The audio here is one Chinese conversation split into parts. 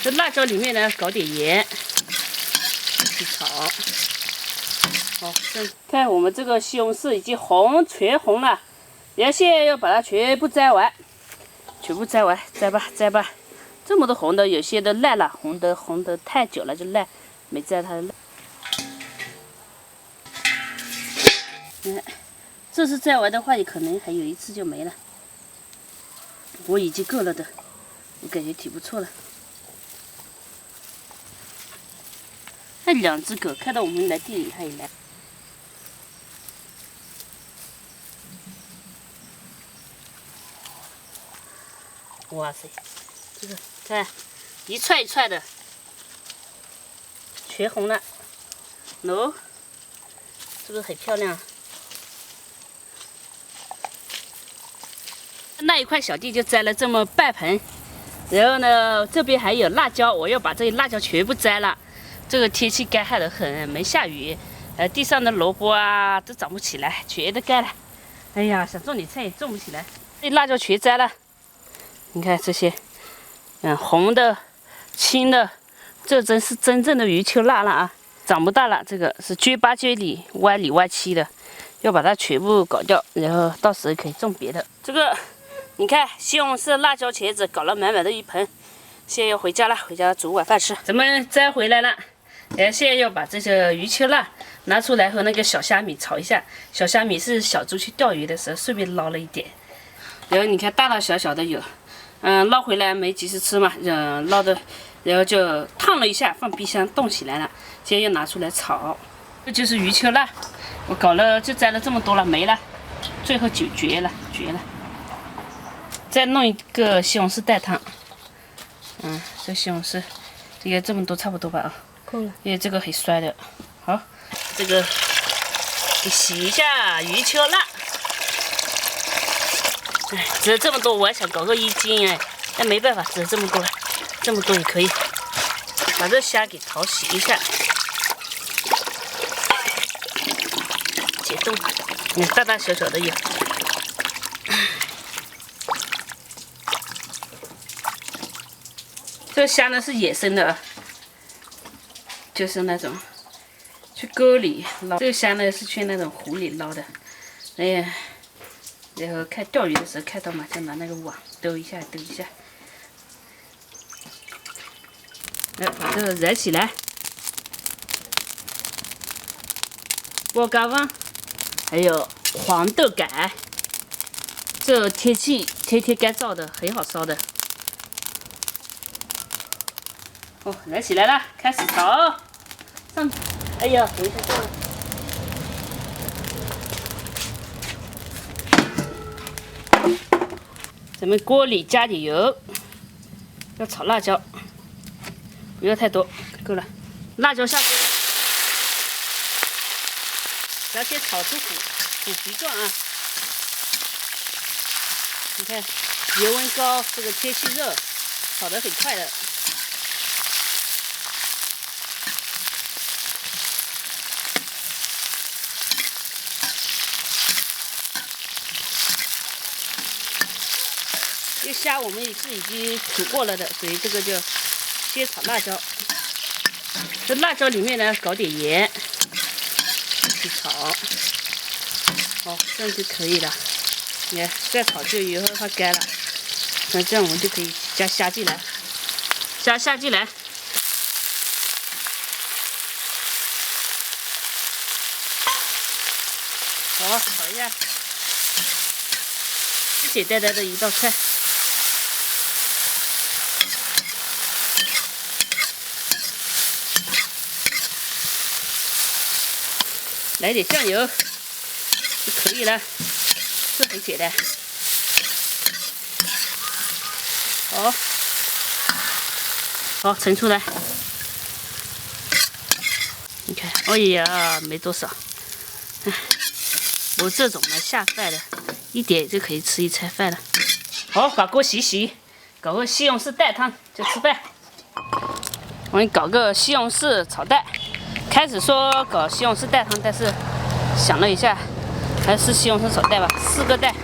这辣椒里面呢，搞点盐，一起炒。好，看我们这个西红柿已经全红了，然后现在要把它全部摘完，摘吧。这么多红的，有些都烂了，红的太久了就烂，没摘它的烂。这次摘完的话，也可能还有一次就没了。我已经够了的，我感觉挺不错的。那2只狗看到我们来店里，它也来。哇塞，这个看一串一串的，全红了，喏，是不是很漂亮？那一块小地就摘了这么半盆，然后呢，这边还有辣椒，我要把这些辣椒全部摘了。这个天气干旱得很，没下雨，地上的萝卜啊都长不起来，全都干了。哎呀，想种点菜也种不起来，这辣椒全摘了。你看这些，红的、青的，这真是真正的余秋辣了啊！长不大了，这个是撅巴撅里、歪里歪七的，要把它全部搞掉，然后到时候可以种别的。这个，你看西红柿、辣椒、茄子搞了满满的一盆，现在要回家了，回家煮晚饭吃。咱们摘回来了，现在要把这些余秋辣拿出来和那个小虾米炒一下。小虾米是小猪去钓鱼的时候顺便捞了一点，然后你看大大小小的有。捞回来没及时吃嘛，捞的，然后就烫了一下，放冰箱冻起来了。现在要拿出来炒，这就是余秋辣。我搞了就摘了这么多了，没了，最后就绝了。再弄一个西红柿带汤。这西红柿，这个这么多差不多吧啊，够了，因为这个很酸的。好，这个洗一下余秋辣。只有这么多，我还想搞个1斤哎，但没办法，只有这么多了，这么多也可以。把这虾给淘洗一下，解冻，你看大大小小的有。这个虾呢是野生的，就是那种去沟里捞。这个虾呢是去那种湖里捞的，哎呀。然后看钓鱼的时候看到嘛，就拿那个网兜一下。来，把这个燃起来，锅嘎旺，还有黄豆杆。这天气天天干燥的，很好烧的。哦，燃起来了，开始炒。哎呀，回去做了。咱们锅里加点油，要炒辣椒，不要太多，够了。辣椒下锅，要先炒出虎皮状啊！你看，油温高，这个天气热，炒得很快的。这虾我们也是已经煮过了的，所以这个就先炒辣椒。这辣椒里面呢，搞点盐，一起炒。好，这样就可以了。你看，再炒就以后它干了。那这样我们就可以加虾进来，加虾进来。好，炒一下，简简单单的一道菜。来点酱油就可以了，这很简单。好，盛出来。你看，哎呀，没多少。我这种呢下饭的，一点就可以吃一餐饭了。好，把锅洗洗，搞个西红柿蛋汤就吃饭。我们搞个西红柿炒蛋。开始说搞西红柿蛋汤，但是想了一下，还是西红柿炒蛋吧。4个蛋，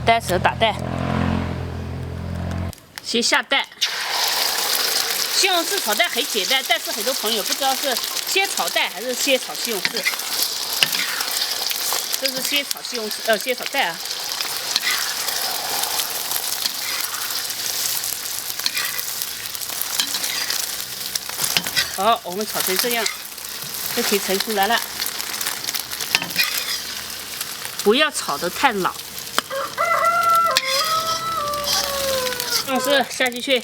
单手打蛋。先下蛋。西红柿炒蛋很简单，但是很多朋友不知道是先炒蛋还是先炒西红柿。这是先炒西红柿，先炒蛋啊。好，我们炒成这样，就可以盛出来了。不要炒得太老。西红柿下进去。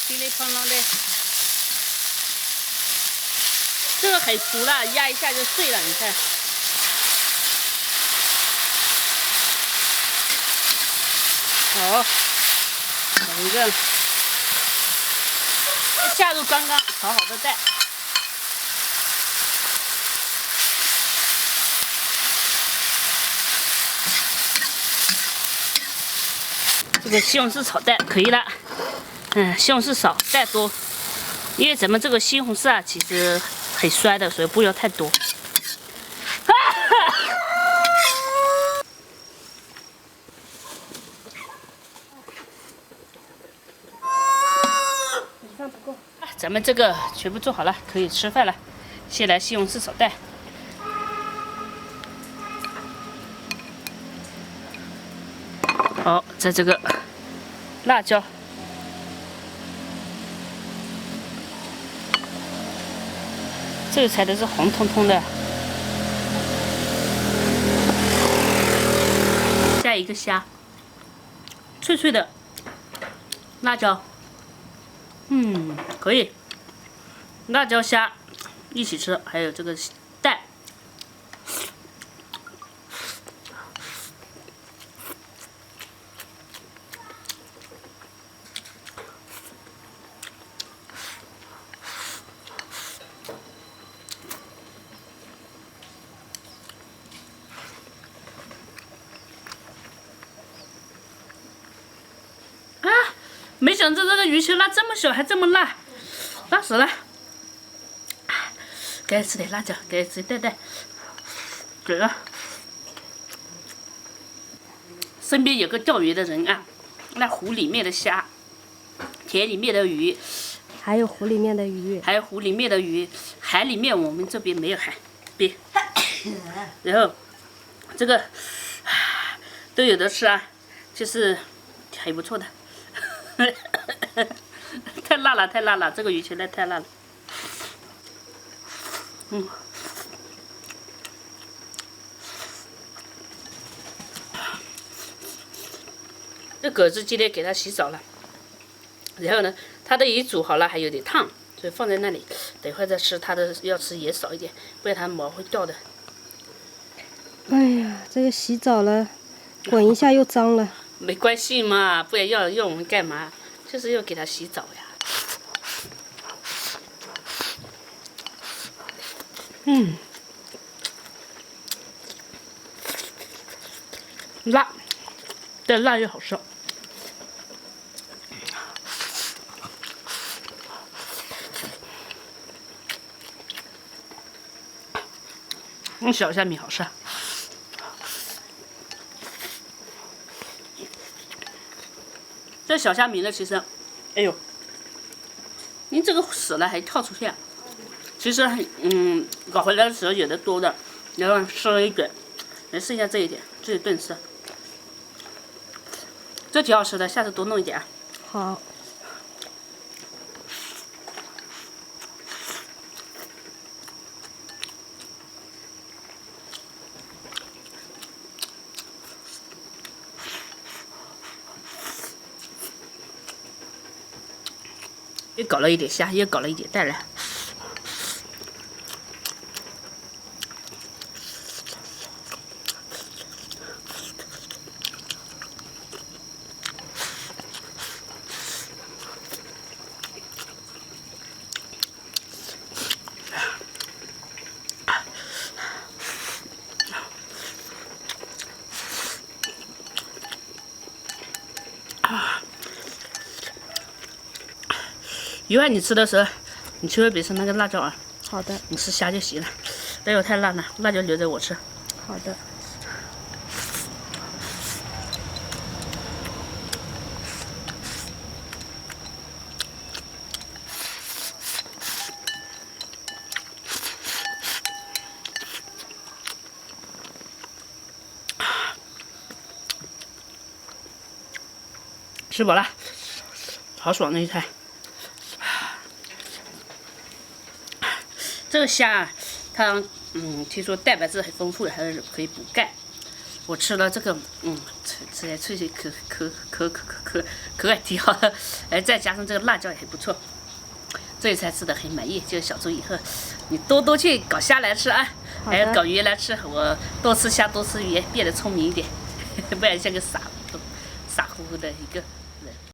噼里啪啦的，这个很熟了，压一下就碎了，你看。好，等一个，下入刚刚炒好的蛋，这个西红柿炒蛋可以了。 西红柿少，蛋多，因为咱们这个西红柿啊，其实很酸的，所以不要太多。咱们这个全部做好了，可以吃饭了。先来西红柿炒蛋。好，在这个辣椒。 这个才都是红彤彤的。下一个虾，脆脆的辣椒，可以。辣椒虾一起吃，还有这个蛋。没想到这个鱼球辣这么小，还这么辣，辣死了！该吃点辣椒，该吃点蛋蛋，嘴了。身边有个钓鱼的人啊，那湖里面的虾，田里面的鱼，还有湖里面的鱼，还有湖里面的鱼，海里面我们这边没有海边，然后这个都有的吃啊，就是很不错的。太辣了，太辣了！这个鱼球辣太辣了。这蛤子今天给它洗澡了，然后呢，它的鱼煮好了，还有点烫，所以放在那里，等会儿再吃。它的要吃也少一点，不然它毛会掉的。哎呀，这个洗澡了，滚一下又脏了。没关系嘛，不然要我们干嘛？就是要给它洗澡呀。辣，但辣又好吃。小虾米好吃。这小虾米呢，其实，哎呦，您这个死了还跳出去啊！其实搞回来的时候有的多的，然后吃了一点，剩下这一点自己炖吃。这挺好吃的，下次多弄一点啊。好。又搞了一点虾，又搞了一点蛋了。一会儿你吃的时候，你千万别吃那个辣椒啊。好的。你吃虾就行了，不要太辣了，辣椒留着我吃。好的。吃饱了，好爽的一菜。这个虾啊，它听说蛋白质很丰富的，还是可以补钙。我吃了这个，吃来脆脆口感挺好的，再加上这个辣椒也很不错。这一餐吃的很满意，就小周以后你多多去搞虾来吃啊，还有搞鱼来吃。我多吃虾多吃鱼，变得聪明一点，不然像个傻乎乎的一个。